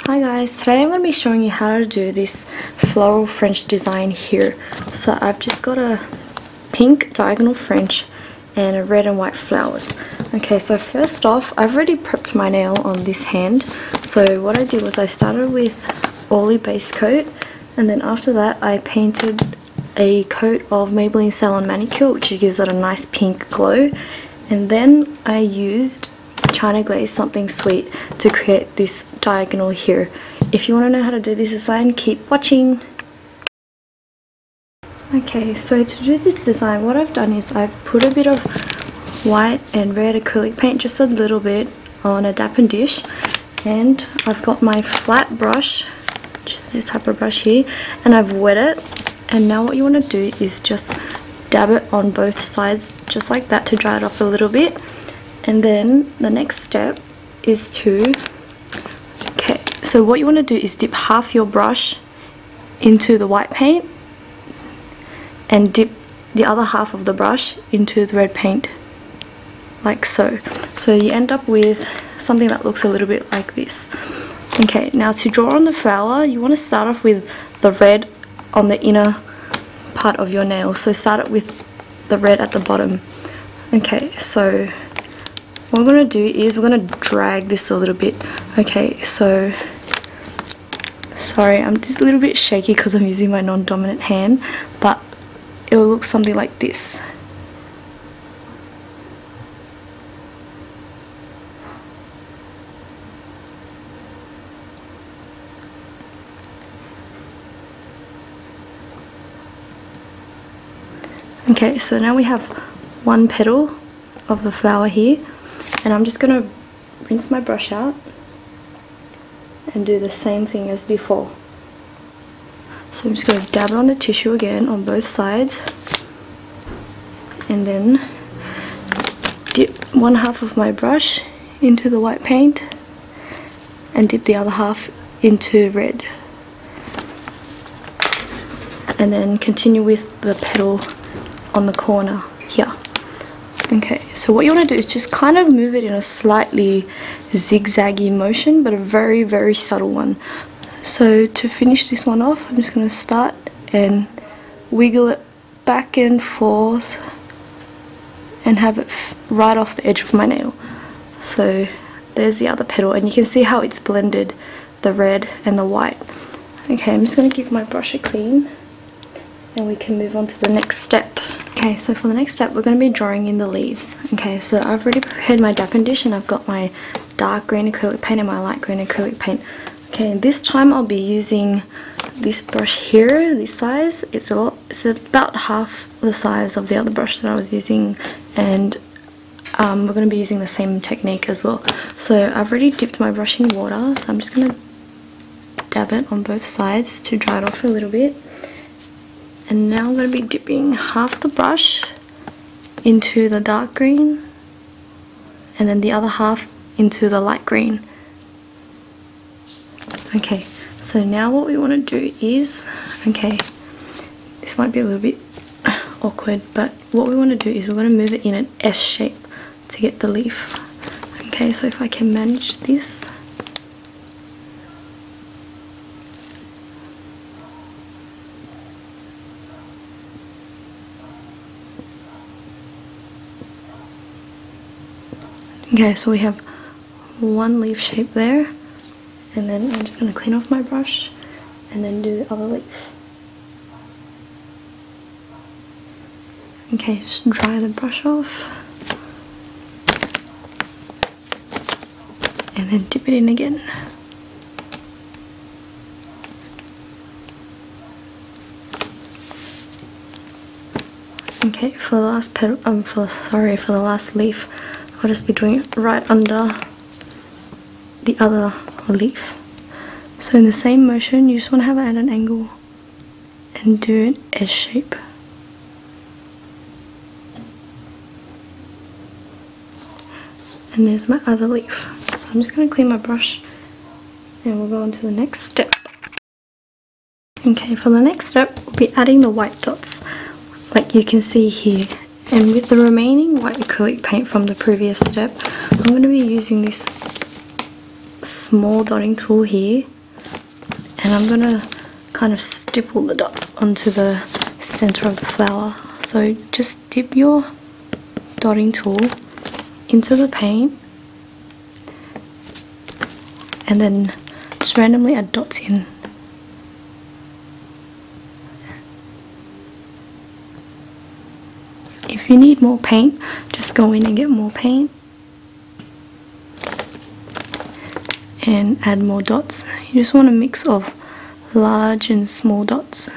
Hi guys, today I'm going to be showing you how to do this floral French design here. So I've just got a pink diagonal French and a red and white flowers. Okay, so first off, I've already prepped my nail on this hand. So what I did was I started with oily base coat, and then after that I painted a coat of Maybelline Salon Manicure, which gives it a nice pink glow. And then I used China Glaze Something Sweet to create this diagonal here. If you want to know how to do this design, keep watching. Okay, so to do this design, what I've done is I've put a bit of white and red acrylic paint, just a little bit, on a dappen dish, and I've got my flat brush, which is this type of brush here, and I've wet it. And now what you want to do is just dab it on both sides just like that to dry it off a little bit. And then the next step is to, so what you want to do is dip half your brush into the white paint and dip the other half of the brush into the red paint, like so. So you end up with something that looks a little bit like this. Okay, now to draw on the flower, you want to start off with the red on the inner part of your nail. So start it with the red at the bottom. Okay, so what we're going to do is we're going to drag this a little bit. Okay, so sorry, I'm just a little bit shaky because I'm using my non-dominant hand, but it will look something like this. Okay, so now we have one petal of the flower here, and I'm just going to rinse my brush out and do the same thing as before. So I'm just going to dab it on the tissue again on both sides, and then dip one half of my brush into the white paint and dip the other half into red, and then continue with the petal on the corner here. Okay, so what you want to do is just kind of move it in a slightly zigzaggy motion, but a very, very subtle one. So to finish this one off, I'm just going to start and wiggle it back and forth and have it right off the edge of my nail. So there's the other petal, and you can see how it's blended the red and the white. Okay, I'm just going to give my brush a clean and we can move on to the next step. Okay, so for the next step we're going to be drawing in the leaves. Okay, so I've already prepared my dappen dish and I've got my dark green acrylic paint and my light green acrylic paint. Okay, and this time I'll be using this brush here, this size. It's about half the size of the other brush that I was using, and we're going to be using the same technique as well. So I've already dipped my brush in water, so I'm just going to dab it on both sides to dry it off a little bit. And now I'm going to be dipping half the brush into the dark green and then the other half into the light green. Okay, so now what we want to do is, okay, this might be a little bit awkward, but what we want to do is we're going to move it in an S shape to get the leaf. Okay, so if I can manage this. Okay, so we have one leaf shape there, and then I'm just going to clean off my brush and then do the other leaf. Okay, just dry the brush off and then dip it in again. Okay, for the last petal, for the last leaf, I'll just be doing it right under the other leaf. So in the same motion, you just want to have it at an angle and do an S shape. And there's my other leaf. So I'm just going to clean my brush and we'll go on to the next step. Okay, for the next step, we'll be adding the white dots, like you can see here. And with the remaining white acrylic paint from the previous step, I'm going to be using this small dotting tool here and I'm gonna kind of stipple the dots onto the center of the flower. So just dip your dotting tool into the paint and then just randomly add dots in. If you need more paint, just go in and get more paint and add more dots. You just want a mix of large and small dots.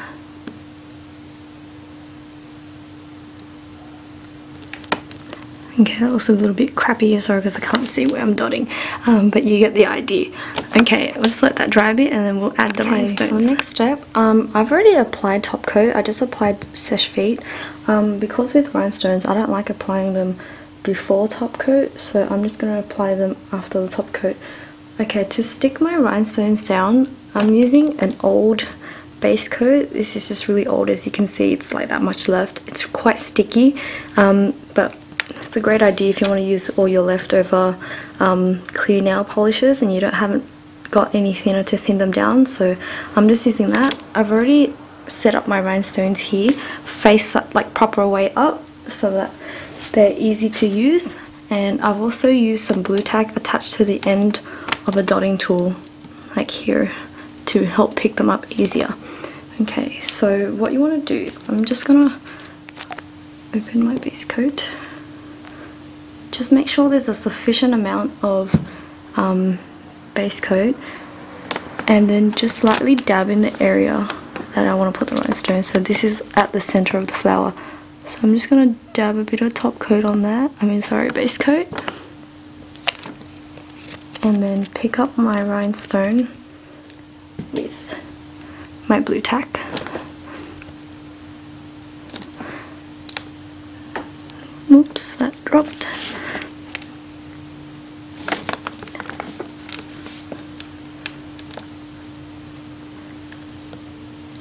Okay, that looks a little bit crappy, sorry because I can't see where I'm dotting, but you get the idea. Okay, we'll just let that dry a bit and then we'll add the rhinestones. The next step, I've already applied top coat. I just applied Seche Vite. Because with rhinestones I don't like applying them before top coat, so I'm just going to apply them after the top coat. Okay, to stick my rhinestones down, I'm using an old base coat. This is just really old, as you can see it's like that much left. It's quite sticky, but it's a great idea if you want to use all your leftover clear nail polishes and you haven't got any thinner to thin them down, so I'm just using that. I've already set up my rhinestones here, face up, like proper way up, so that they're easy to use, and I've also used some blue tack attached to the end of a dotting tool like here to help pick them up easier. Okay, so what you want to do is I'm just gonna open my base coat. Just make sure there's a sufficient amount of base coat, and then just slightly dab in the area that I want to put the rhinestones. So this is at the center of the flower, so I'm just going to dab a bit of top coat on that, base coat, and then pick up my rhinestone with my blue tack. Oops, that dropped.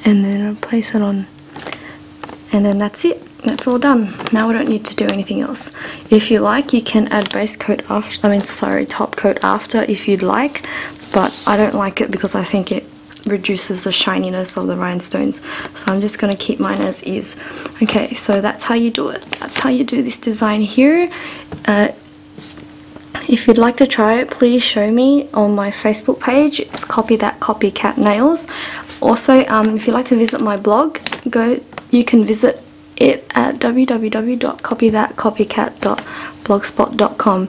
And then I'll place it on, and then that's it. That's all done. Now we don't need to do anything else. If you like, you can add base coat after, top coat after if you'd like, but I don't like it because I think it reduces the shininess of the rhinestones, so I'm just going to keep mine as is. Okay, so that's how you do it. That's how you do this design here. If you'd like to try it, please show me on my Facebook page. It's Copy That Copycat Nails. Also, if you'd like to visit my blog, you can visit it at www.copythatcopycat.blogspot.com.